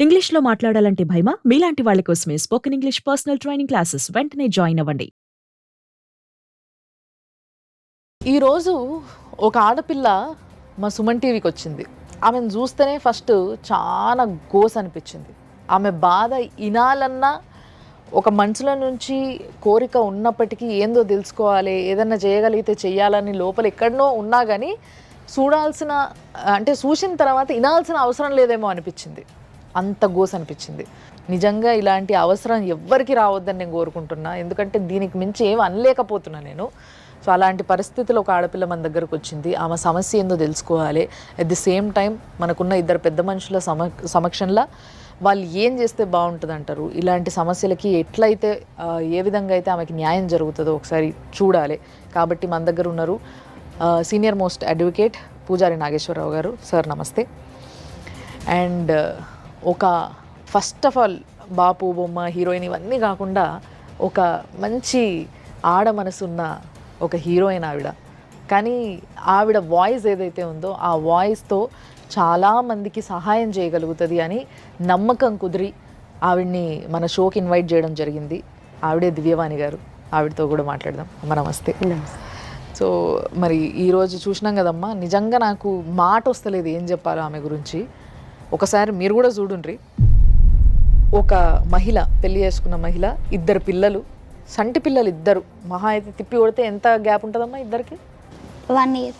ఇంగ్లీష్‌లో మాట్లాడాలంటే భయమా? మీలాంటి వాళ్ళ కోసమే spoken English personal training classes వెంటనే జాయిన్ అవ్వండి. ఈరోజు ఒక ఆడపిల్ల మా సుమన్ టీవీకొచ్చింది. ఆమెను చూస్తేనే ఫస్ట్ చాలా గోసనిపించింది. ఆమె బాధ ఇనాలన్నా ఒక మనసులో నుంచి కోరిక ఉన్నప్పటికీ ఏందో తెలుసుకోవాలి, ఏదన్నా చేయగలిగితే చెయ్యాలని లోపల ఎక్కడనో ఉన్నా కానీ చూడాల్సిన అంటే చూసిన తర్వాత ఇనాల్సిన అవసరం లేదేమో అనిపించింది. అంత గోసనిపించింది. నిజంగా ఇలాంటి అవసరం ఎవ్వరికి రావద్దని నేను కోరుకుంటున్నా. ఎందుకంటే దీనికి మించి ఏం అనలేకపోతున్నా నేను. సో అలాంటి పరిస్థితుల్లో ఒక ఆడపిల్ల మన దగ్గరకు వచ్చింది. ఆమె సమస్య ఏందో తెలుసుకోవాలి. అట్ ది సేమ్ టైం మనకున్న ఇద్దరు పెద్ద మనుషుల సమక్షంలో వాళ్ళు ఏం చేస్తే బాగుంటుంది అంటారు, ఇలాంటి సమస్యలకి ఎట్లయితే ఏ విధంగా అయితే ఆమెకి న్యాయం జరుగుతుందో ఒకసారి చూడాలి. కాబట్టి మన దగ్గర ఉన్నారు సీనియర్ మోస్ట్ అడ్వకేట్ పూజారి నాగేశ్వరరావు గారు. సార్ నమస్తే. అండ్ ఒక ఫస్ట్ ఆఫ్ ఆల్ బాపు బొమ్మ హీరోయిన్ ఇవన్నీ కాకుండా ఒక మంచి ఆడ మనసున్న ఒక హీరోయిన్ ఆవిడ. కానీ ఆవిడ వాయిస్ ఏదైతే ఉందో ఆ వాయిస్తో చాలామందికి సహాయం చేయగలుగుతుంది అని నమ్మకం కుదిరి ఆవిడ్ని మన షోకి ఇన్వైట్ చేయడం జరిగింది. ఆవిడే దివ్యవాణి గారు. ఆవిడతో కూడా మాట్లాడదాం. అమ్మ నమస్తే. సో మరి ఈరోజు చూసినాం కదమ్మా, నిజంగా నాకు మాట వస్తలేదు ఏం చెప్పాలో ఆమె గురించి. ఒకసారి మీరు కూడా చూడుండ్రి. ఒక మహిళ, పెళ్లి చేసుకున్న మహిళ, ఇద్దరు పిల్లలు, సంటి పిల్లలు ఇద్దరు. మహా అయితే తిప్పి కొడితే ఎంత గ్యాప్ ఉంటుందమ్మా ఇద్దరికి? 1 year.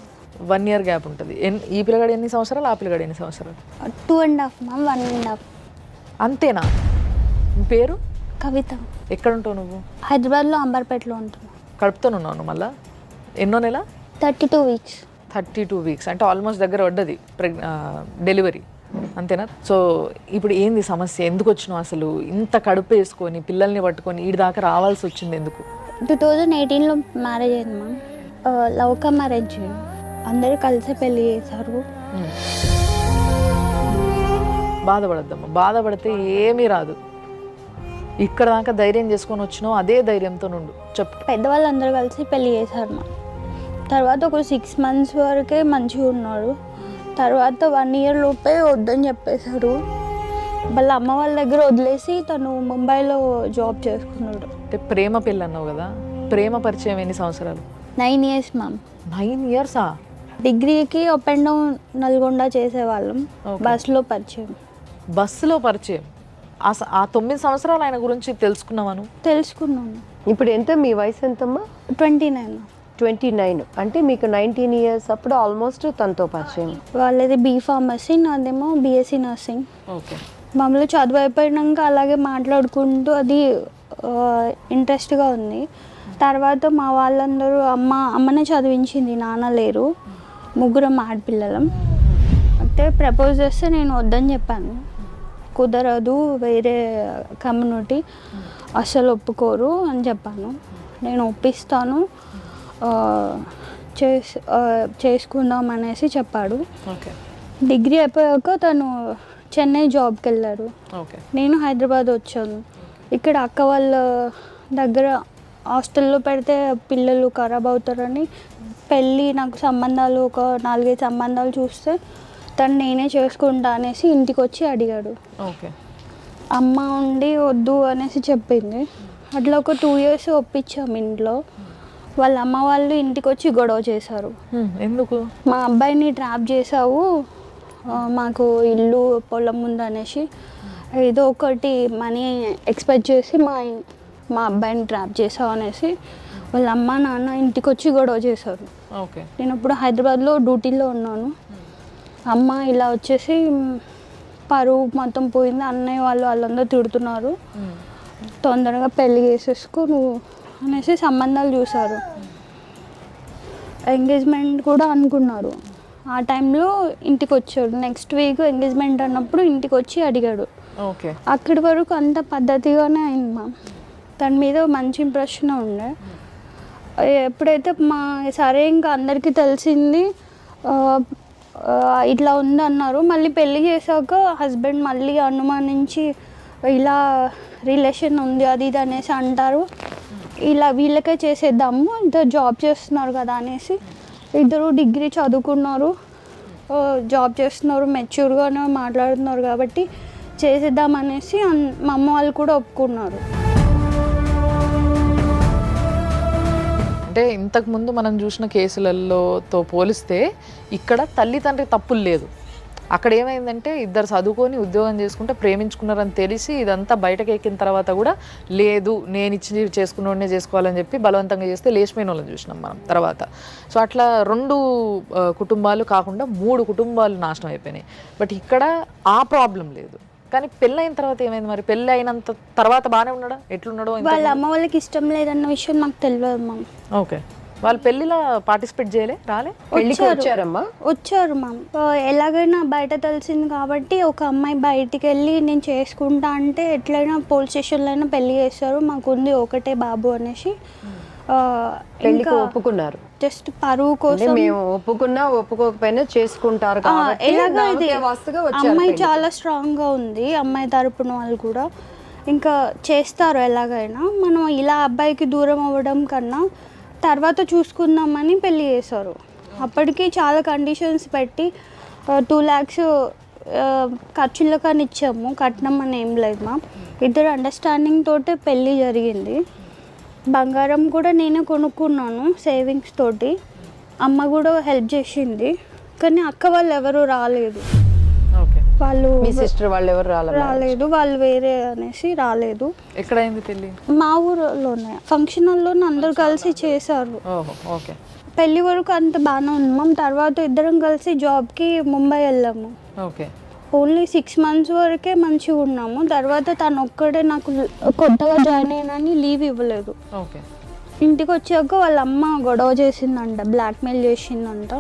1 year గ్యాప్ ఉంటుంది. ఈ పిల్లగాడు ఎన్ని సంవత్సరాలు, ఆ పిల్లగాడు ఎన్ని సంవత్సరాలు? 2.5 ma'am, 1.5. అంతేనా? మీ పేరు? కవిత. ఎక్కడ ఉంటావు నువ్వు? హైదరాబాద్లో అంబర్పేటలో ఉంటున్నాను. కడుపుతోనున్నావు నువ్వు మళ్ళా? ఎన్నో నెల? 32 weeks. 32 weeks అంటే ఆల్మోస్ట్ దగ్గర పడ్డది డెలివరీ, అంతేనా? సో ఇప్పుడు ఏంది సమస్య? ఎందుకు వచ్చినావు అసలు? ఇంత కడుపు వేసుకొని పిల్లల్ని పట్టుకొని ఈడి దాకా రావాల్సి వచ్చింది ఎందుకు? 2018లో మ్యారేజ్ అయింది మ్యామ్. Love come marriage. అందరూ కలిసి పెళ్లి చేశారు. బాధపడద్దమ్మా. బాధపడితే ఏమీ రాదు. ఇక్కడ దాకా ధైర్యం చేసుకొని వచ్చినావు, అదే ధైర్యంతో నుండు. చెప్పు. పెద్దవాళ్ళు అందరూ కలిసి పెళ్లి చేశారు మ్యామ్. తర్వాత ఒక 6 months వరకే మంచిగా ఉన్నారు. తర్వాత 1 year లోపే వద్దని చెప్పేశారు. వాళ్ళ అమ్మ వాళ్ళ దగ్గర వదిలేసి తను ముంబైలో జాబ్ చేసుకున్నాడు. అంటే ప్రేమ పెళ్ళి అన్నావు కదా, ప్రేమ పరిచయం ఎన్ని సంవత్సరాలు? 9 years మ్యామ్. 9 years? డిగ్రీకి అప్ అండ్ డౌన్ నల్గొండ చేసేవాళ్ళం. బస్సులో పరిచయం. బస్సులో పరిచయం. ఆ 9 సంవత్సరాలు ఆయన గురించి తెలుసుకున్నాను. తెలుసుకున్నాను. ఇప్పుడు ఎంత మీ వయసు ఎంతమ్మా? 29. 29 అంటే మీకు 19 years అప్పుడు ఆల్మోస్ట్ తనతో పరిచయం. వాళ్ళది బీ ఫార్మసీ, నాదేమో బీఎస్సీ నర్సింగ్. ఓకే. మమ్మల్ని చదువు అయిపోయినాక అలాగే మాట్లాడుకుంటూ అది ఇంట్రెస్ట్గా ఉంది. తర్వాత మా వాళ్ళందరూ అమ్మనే చదివించింది, నాన్న లేరు. ముగ్గురం ఆడపిల్లలం. అంటే ప్రపోజ్ చేస్తే నేను వద్దని చెప్పాను. కుదరదు, వేరే కమ్యూనిటీ అస్సలు ఒప్పుకోరు అని చెప్పాను. నేను ఒప్పిస్తాను, చేసుకుందాం అనేసి చెప్పాడు. ఓకే. డిగ్రీ అయిపోయాక తను చెన్నై జాబ్కి వెళ్ళారు. ఓకే. నేను హైదరాబాద్ వచ్చాను. ఇక్కడ అక్క వాళ్ళ దగ్గర హాస్టల్లో పెడితే పిల్లలు ఖరాబ్ అవుతారని నాకు సంబంధాలు ఒక 4-5 సంబంధాలు చూస్తే తను నేనే చేసుకుంటా అనేసి ఇంటికి వచ్చి అడిగాడు. ఓకే. అమ్మ ఉండి వద్దు అనేసి చెప్పింది. అట్లా ఒక 2 years ఒప్పించాము ఇంట్లో. వాళ్ళ అమ్మ వాళ్ళు ఇంటికి వచ్చి గొడవ చేశారు. ఎందుకు? మా అబ్బాయిని ట్రాప్ చేసావు, మాకు ఇల్లు పొలం ఉంది అనేసి ఏదో ఒకటి మనీ ఎక్స్పెక్ట్ చేసి మా అబ్బాయిని ట్రాప్ చేసావు అనేసి వాళ్ళ అమ్మ నాన్న ఇంటికి వచ్చి గొడవ చేశారు. ఓకే. నేను ఇప్పుడు హైదరాబాద్లో డ్యూటీలో ఉన్నాను. అమ్మ ఇలా వచ్చేసి పరువు మొత్తం పోయింది, అన్నయ్య వాళ్ళందరూ తిడుతున్నారు, తొందరగా పెళ్ళి చేసేసుకో నువ్వు అనేసి సంబంధాలు చూశారు. ఎంగేజ్మెంట్ కూడా అనుకున్నారు. ఆ టైంలో ఇంటికి వచ్చాడు. నెక్స్ట్ వీక్ ఎంగేజ్మెంట్ అన్నప్పుడు ఇంటికి వచ్చి అడిగాడు. ఓకే. అక్కడి వరకు అంత పద్ధతిగానే అయింది మ్యామ్. తన మీద మంచి ఇంప్రెషన్ ఉండే. ఎప్పుడైతే సరే ఇంకా అందరికీ తెలిసింది ఇట్లా ఉంది అన్నారు. మళ్ళీ పెళ్ళి చేశాక హస్బెండ్ మళ్ళీ అనుమానించి ఇలా రిలేషన్ ఉంది అది ఇది అనేసి అంటారు. ఇలా వీళ్ళకే చేసేద్దాము, ఇద్దరు జాబ్ చేస్తున్నారు కదా అనేసి, ఇద్దరు డిగ్రీ చదువుకున్నారు, జాబ్ చేస్తున్నారు, మెచ్యూర్గానే మాట్లాడుతున్నారు కాబట్టి చేసేద్దామనేసి మా అమ్మ వాళ్ళు కూడా ఒప్పుకున్నారు. అంటే ఇంతకు ముందు మనం చూసిన కేసులతో పోలిస్తే ఇక్కడ తల్లి తండ్రి తప్పులు లేదు. అక్కడ ఏమైందంటే ఇద్దరు చదువుకొని ఉద్యోగం చేసుకుంటే ప్రేమించుకున్నారని తెలిసి ఇదంతా బయటకు ఎక్కిన తర్వాత కూడా లేదు నేను ఇచ్చి చేసుకున్నోడనే చేసుకోవాలని చెప్పి బలవంతంగా చేస్తే లేచిపోయిన వాళ్ళని చూసినాం మనం తర్వాత. సో అట్లా 2 కుటుంబాలు కాకుండా 3 కుటుంబాలు నాశనం అయిపోయినాయి. బట్ ఇక్కడ ఆ ప్రాబ్లం లేదు. కానీ పెళ్ళి అయిన తర్వాత ఏమైంది మరి? పెళ్ళి అయినంత తర్వాత బాగానే ఉన్నాడా? ఎట్లున్నాడో? వాళ్ళ అమ్మ వాళ్ళకి ఇష్టం లేదన్న విషయం నాకు తెలియదు మ్యామ్. ఓకే, వాళ్ళు పెళ్ళిలో పార్టిసిపేట్ చేయలే, రాలే? పెళ్ళికి వచ్చారమ్మా? వచ్చారు మ్యామ్. ఎలాగైనా బయట తెలిసింది కాబట్టి ఒక అమ్మాయి బయటికి వెళ్ళి నేను చేసుకుంటా అంటే ఎట్లయినా పోలీస్ స్టేషన్లో అయినా పెళ్లి చేస్తారు, మాకుంది ఒకటే బాబు అనేసి పెళ్లికి ఒప్పుకున్నారు. జస్ట్ పరువు కోసం మేము ఒప్పుకున్నా ఒప్పుకోకపోయినా చేసుకుంటారు కాబట్టి ఎలాగా ఇది నామకేవాస్తుగా వచ్చారు. అమ్మాయి చాలా స్ట్రాంగ్గా ఉంది, అమ్మాయి తరపున వాళ్ళు కూడా ఇంకా చేస్తారు ఎలాగైనా. మనం ఇలా అబ్బాయికి దూరం అవ్వడం కన్నా తర్వాత చూసుకుందామని పెళ్లి చేశారు. అప్పటికి చాలా కండిషన్స్ పెట్టి 2 lakhs ఖర్చులు కానీ ఇచ్చాము, కట్నం అని ఏం లేదు మా. ఇద్దరు అండర్స్టాండింగ్ తోటే పెళ్ళి జరిగింది. బంగారం కూడా నేనే కొనుక్కున్నాను సేవింగ్స్ తోటి, అమ్మ కూడా హెల్ప్ చేసింది. కానీ అక్క వాళ్ళు ఎవరు రాలేదు, వాళ్ళు మీ సిస్టర్ వాళ్ళు ఎవరు రాలేదు, వాళ్ళు వేరే అనేసి రాలేదు. ఎక్కడైంది పెళ్ళి? మా ఊరిలోనే ఫంక్షన్ హాల్లోనే అందరు కలిసి చేశారు. ఓకే. పెళ్లి వరకు అంత బాగానే ఉన్నాం. తర్వాత ఇద్దరం కలిసి జాబ్కి ముంబై వెళ్ళాము. ఓకే. ఓన్లీ 6 months వరకే మంచిగా ఉన్నాము. తర్వాత తను ఒక్కడే నాకు కొత్తగా జాయిన్ అయినని లీవ్ ఇవ్వలేదు. ఓకే. ఇంటికి వచ్చాక వాళ్ళ అమ్మ గొడవ చేసిందంట, బ్లాక్మెయిల్ చేసిందంట.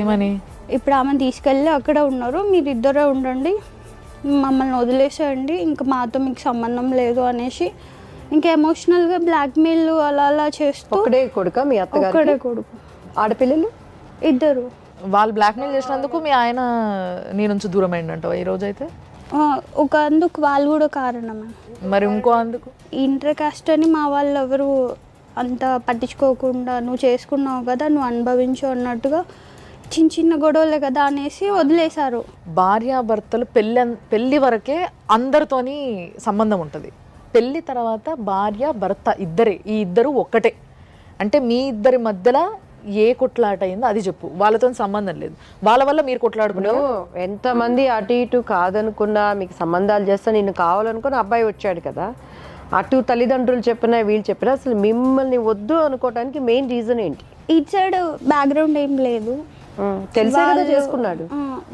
ఏమని? ఇప్పుడు ఆమెను తీసుకెళ్ళి అక్కడ ఉన్నారు, మీరు ఇద్దరే ఉండండి, మమ్మల్ని వదిలేసేయండి, ఇంకా మాతో మీకు సంబంధం లేదు అనేసి ఇంకా ఎమోషనల్గా బ్లాక్మెయిల్ అలా చేస్తూ. ఒకడే కొడుక మీ అత్తగారు? ఒక్కడే కొడుకు. ఆడపిల్లలు ఇద్దరు. వాళ్ళు బ్లాక్మెయిల్ చేసినందుకు మీ ఆయన నీ నుంచి దూరం అయిందంట ఈ రోజు అయితే? ఒక అందుకు వాళ్ళు కూడా కారణమే. మరి ఇంకో అందుకు? ఇంటర్ కాస్ట్ అని మా వాళ్ళు ఎవరు అంత పట్టించుకోకుండా నువ్వు చేసుకున్నావు కదా నువ్వు అనుభవించు అన్నట్టుగా చిన్న గొడవలే కదా అనేసి వదిలేశారు. భార్యాభర్తలు పెళ్ళి వరకే అందరితోని సంబంధం ఉంటుంది. పెళ్ళి తర్వాత భార్య భర్త ఈ ఇద్దరు ఒక్కటే అంటే మీ ఇద్దరి మధ్యలో ఏ కొట్లాట అయిందో అది చెప్పు. వాళ్ళతో సంబంధం లేదు, వాళ్ళ వల్ల మీరు కొట్లాడుకున్నావు. ఎంతమంది అటు ఇటు కాదనుకున్నా మీకు సంబంధాలు చేస్తా నిన్ను కావాలనుకుని అబ్బాయి వచ్చాడు కదా, అటు తల్లిదండ్రులు చెప్పినా వీళ్ళు చెప్పినా అసలు మిమ్మల్ని వద్దు అనుకోవడానికి మెయిన్ రీజన్ ఏంటి? ఇటు సైడ్ బ్యాక్గ్రౌండ్ ఏం లేదు, తెలిసే కదా చేసుకున్నాడు.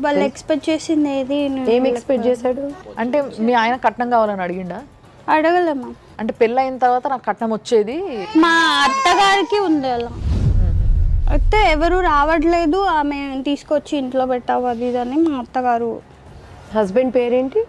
వాళ్ళు ఎక్స్పెక్ట్ చేసింది ఏది? ఏం ఎక్స్పెక్ట్ చేశాడు అంటే మీ ఆయన కట్నం కావాలని అడిగిండా? అడగలేమా. అంటే పెళ్ళి అయిన తర్వాత నాకు కట్నం వచ్చేది మా అత్తగారికి ఉంది అలా, అయితే ఎవరు రావట్లేదు, ఆమె తీసుకొచ్చి ఇంట్లో పెట్టావు అది ఇదని మా అత్తగారు. హస్బెండ్ పేరేంటి?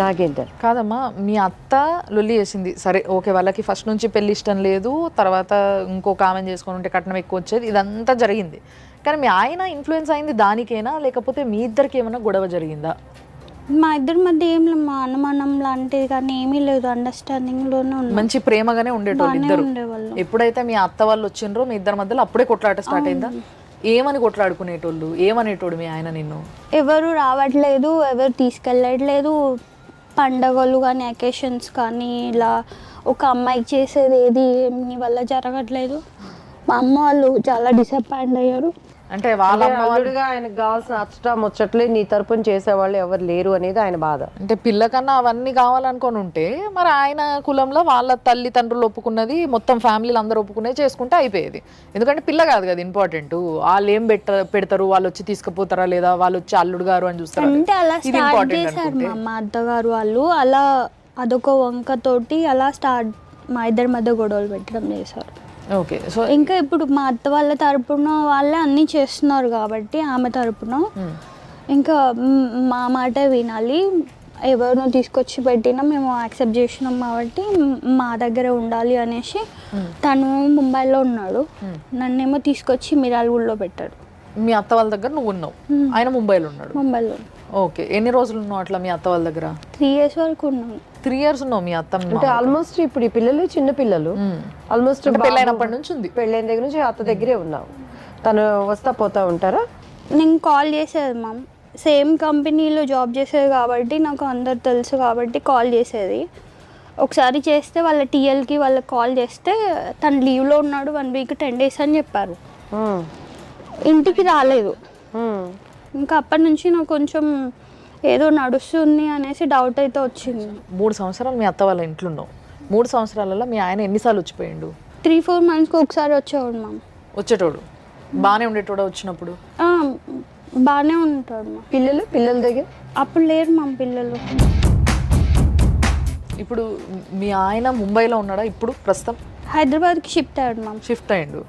నాగేందర్. కాదమ్మా, మీ అత్త లొల్లి చేసింది సరే ఓకే, వాళ్ళకి ఫస్ట్ నుంచి పెళ్లి ఇష్టం లేదు, తర్వాత ఇంకొక ఆమెను చేసుకొని ఉంటే కట్నం ఎక్కువ వచ్చేది, ఇదంతా జరిగింది. కానీ మీ ఆయన ఇన్ఫ్లుయెన్స్ అయింది దానికేనా, లేకపోతే మీ ఇద్దరికి ఏమైనా గొడవ జరిగిందా? మా ఇద్దరి మధ్య ఏం లేదు, మా అనుమానం లాంటిది కానీ ఏమీ లేదు, అండర్స్టాండింగ్లోనే ఉన్నాం, మంచి ప్రేమగానే ఉండేటోళ్ళు ఇద్దరు. ఉండేవాళ్ళు. ఎప్పుడైతే మీ అత్త వాళ్ళు వచ్చిండ్రో మీ ఇద్దరి మధ్యలో అప్పుడే కొట్లాట స్టార్ట్ అయిందా? ఏమని కొట్లాడుకునేటోళ్ళు? ఏమనేటోడు మీ ఆయన నిన్ను? ఎవరు రావట్లేదు, ఎవరు తీసుకెళ్ళట్లేదు, పండగలు కానీ అకేషన్స్ కానీ ఇలా ఒక అమ్మాయికి చేసేది ఏది నీ వల్ల జరగట్లేదు. మా అమ్మ వాళ్ళు చాలా డిసప్పాయింట్ అయ్యారు. అంటే వాళ్ళ అల్లుడుగా ఆయనకు కావాల్సిన అచ్చటా ముచ్చట్లే నీ తరపున చేసేవాళ్ళు ఎవరు లేరు అనేది ఆయన బాధ. అంటే పిల్లకన్నా అవన్నీ కావాలనుకొని ఉంటే మరి ఆయన కులంలో వాళ్ళ తల్లిదండ్రులు ఒప్పుకున్నది మొత్తం ఫ్యామిలీలు అందరూ ఒప్పుకునేది చేసుకుంటే అయిపోయేది. ఎందుకంటే పిల్ల కాదు కదా ఇంపార్టెంట్, వాళ్ళు ఏం పెడతారు, వాళ్ళు వచ్చి తీసుకుపోతారా లేదా, వాళ్ళు వచ్చి అల్లుడు గారు అని చూస్తారు. అంటే అలా స్టార్ట్ చేశారు మా అత్తగారు వాళ్ళు, అలా అదొక వంకతోటి అలా స్టార్ట్ మా ఇద్దరి మధ్య గొడవలు పెట్టడం చేశారు. ఓకే. సో ఇంకా ఇప్పుడు మా అత్త వాళ్ళ తరపున వాళ్ళే అన్నీ చేస్తున్నారు కాబట్టి ఆమె తరపున ఇంకా మా మాట వినాలి, ఎవరినో తీసుకొచ్చి పెట్టినా మేము యాక్సెప్ట్ చేసినాం కాబట్టి మా దగ్గర ఉండాలి అనేసి తను ముంబైలో ఉన్నాడు, నన్నేమో తీసుకొచ్చి మిరాల్గూడలో పెట్టాడు. మీ అత్త వాళ్ళ దగ్గర నువ్వు ఉన్నావు, ఆయన ముంబైలో ఉన్నాడు. ముంబైలో. ఓకే. ఎన్ని రోజులు ఉన్నావు అట్లా మీ అత్త వాళ్ళ దగ్గర? 3 years వరకు ఉన్నాను. 3 years ఉన్నావు మీ అత్త? అంటే ఆల్మోస్ట్ ఇప్పుడు ఈ పిల్లలు చిన్న పిల్లలు, ఆల్మోస్ట్ పెళ్ళైనప్పటి నుంచి ఉంది, పెళ్ళైన దగ్గర నుంచి అత్త దగ్గరే ఉన్నావు. తను వస్తా పోతా ఉంటారా? నేను కాల్ చేసేది మ్యామ్, సేమ్ కంపెనీలో జాబ్ చేసేది కాబట్టి నాకు అందరు తెలుసు కాబట్టి కాల్ చేసేది. ఒకసారి చేస్తే వాళ్ళ టీఎల్కి వాళ్ళకి కాల్ చేస్తే తను లీవ్లో ఉన్నాడు 1 వీక్ 10 days అని చెప్పారు. ఇంటికి రాలేదు. ఇంకా అప్పటి నుంచి నాకు కొంచెం ఏదో నడుస్తుంది అనేసి డౌట్ అయితే వచ్చింది. 3 సంవత్సరాలు మీ అత్త వాళ్ళ ఇంట్లో ఉన్నావు. 3 సంవత్సరాలలో మీ ఆయన ఎన్నిసార్లు వచ్చిపోయిండు? 3-4 monthsకి ఒకసారి వచ్చేవాడు మ్యామ్. వచ్చేటోడు బాగానే ఉండేటోడా వచ్చినప్పుడు? బాగానే ఉంటాడు మ్యామ్. పిల్లల దగ్గర అప్పుడు లేరు మ్యామ్ పిల్లలు. ఇప్పుడు మీ ఆయన ముంబైలో ఉన్నాడా ఇప్పుడు ప్రస్తుతం? హైదరాబాద్కి షిఫ్ట్ అయ్యాడు మ్యామ్. షిఫ్ట్ అయ్యిండు.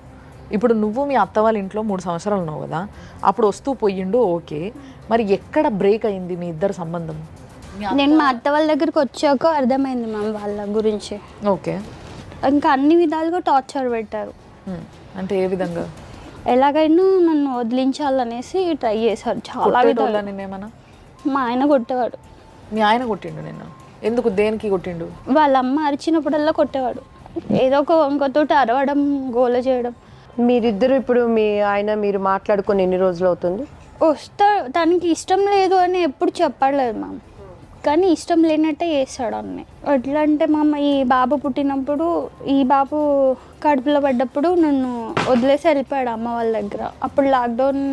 ఇప్పుడు నువ్వు మీ అత్త వాళ్ళ ఇంట్లో 3 సంవత్సరాలు ఉన్నావు కదా, అప్పుడు వస్తూ పోయిండు ఓకే, మరి ఎక్కడ బ్రేక్ అయింది మీ ఇద్దరు సంబంధం? నేను మా అత్త వాళ్ళ దగ్గరికి వచ్చాక అర్థమైంది మ్యామ్ వాళ్ళ గురించి. ఓకే. ఇంకా అన్ని విధాలుగా టార్చర్ పెట్టారు. అంటే ఏ విధంగా? ఎలాగైనా నన్ను వదిలించాలనేసి ట్రై చేశారు చాలా విధాలు. నేనేమన్నా? మా ఆయన కొట్టేవాడు. మీ ఆయన కొట్టిండు నిన్ను? ఎందుకు, దేనికి కొట్టిండు? వాళ్ళ అమ్మ అరిచినప్పుడల్లా కొట్టేవాడు. ఏదో ఒక వంకతోటి అరవడం, గోల చేయడం. మీరిద్దరు ఇప్పుడు మీ ఆయన మీరు మాట్లాడుకొని ఎన్ని రోజులు అవుతుంది? తనకి ఇష్టం లేదు అని ఎప్పుడు చెప్పలేదు మ్యామ్, కానీ ఇష్టం లేనట్టే చేస్తాడు అన్నీ. ఎట్లా అంటే ఈ బాబు పుట్టినప్పుడు, ఈ బాబు కడుపులో పడ్డప్పుడు నన్ను వదిలేసి వెళ్ళిపోయాడు అమ్మ వాళ్ళ దగ్గర. అప్పుడు లాక్డౌన్